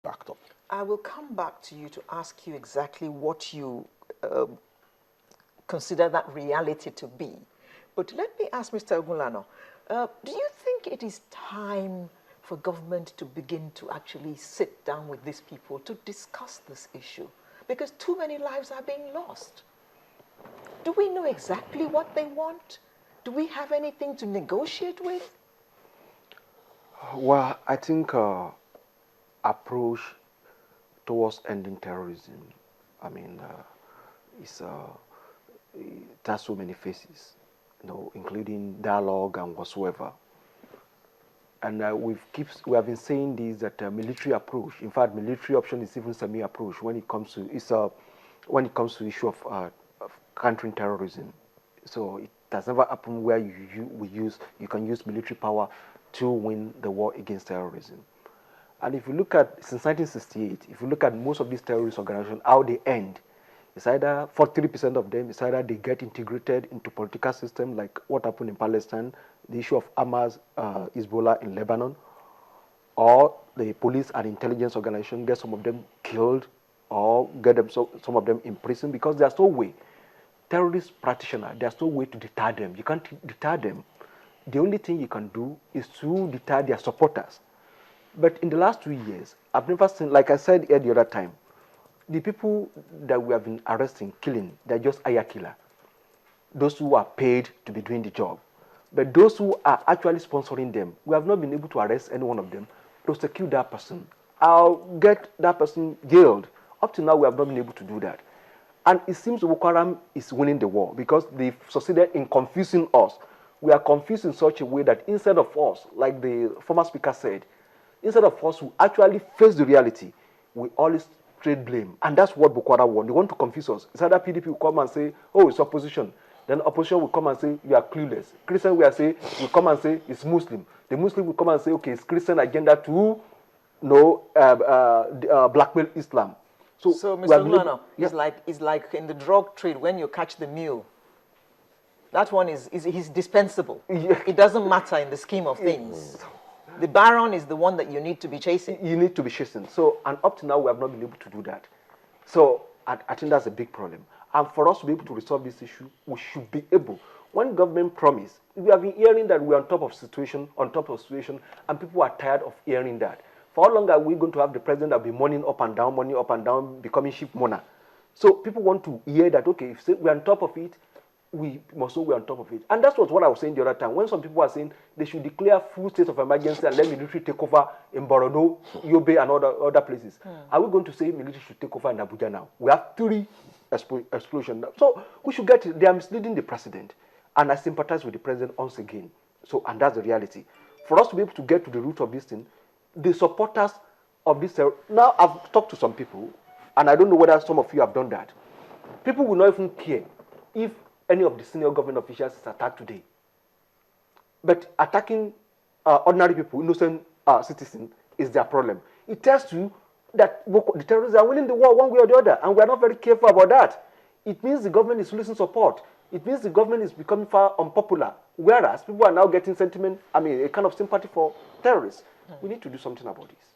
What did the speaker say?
backed up. I will come back to you to ask you exactly what you consider that reality to be. But let me ask Mr. Ogunlana, do you think it is time for government to begin to actually sit down with these people to discuss this issue? Because too many lives are being lost. Do we know exactly what they want? Do we have anything to negotiate with? Well, I think approach towards ending terrorism, I mean, it has so many faces, including dialogue and whatsoever. And we have been saying this, that military approach. In fact, military option is even semi-approach when it comes to the issue of countering terrorism. So it has never happened where you can use military power to win the war against terrorism. And if you look at since 1968, if you look at most of these terrorist organizations, how they end, it's either 43% of them, it's either they get integrated into political system, like what happened in Palestine, the issue of Hamas, Hezbollah in Lebanon, or the police and intelligence organization get some of them killed or get them some of them in prison, because there's no way. Terrorist practitioners, there's no way to deter them. You can't deter them. The only thing you can do is to deter their supporters. But in the last 2 years, I've never seen, like I said at the other time, the people that we have been arresting, killing, they're just hire killer. Those who are paid to be doing the job. But those who are actually sponsoring them, we have not been able to arrest any one of them, prosecute that person, or get that person jailed. Up to now, we have not been able to do that. And it seems Boko Haram is winning the war because they've succeeded in confusing us. We are confused in such a way that instead of us, like the former speaker said, instead of us who actually face the reality, we always trade blame. And that's what Boko Haram want. They want to confuse us. It's either PDP will come and say, oh, it's opposition. Then opposition will come and say, you are clueless. Christian will come and say, it's Muslim. The Muslim will come and say, okay, it's Christian agenda to blackmail Islam. So Mr. Ogunlana, it's like in the drug trade when you catch the mule. That one he's dispensable. Yeah. It doesn't matter in the scheme of things. The baron is the one that you need to be chasing. You need to be chasing. So, and up to now, we have not been able to do that. So, I think that's a big problem. And for us to be able to resolve this issue, we should be able. When government promise, we have been hearing that we're on top of situation, and people are tired of hearing that. For how long are we going to have the president that will be money up and down, becoming chief mourner? So people want to hear that, okay, if we're on top of it, we must know we're on top of it. And that's what I was saying the other time. When some people are saying they should declare full state of emergency and let military take over in Borno, Yobe, and other places. Are we going to say military should take over in Abuja now? We have 3 explosions. So we should get it. They are misleading the president. And I sympathize with the president once again. So, and that's the reality. For us to be able to get to the root of this thing, the supporters of this, now I've talked to some people, and I don't know whether some of you have done that. People will not even care if any of the senior government officials is attacked today. But attacking ordinary people, innocent citizens, is their problem. It tells you that the terrorists are winning the war one way or the other, and we are not very careful about that. It means the government is losing support. It means the government is becoming far unpopular, whereas people are now getting sentiment, a kind of sympathy for terrorists. We need to do something about this.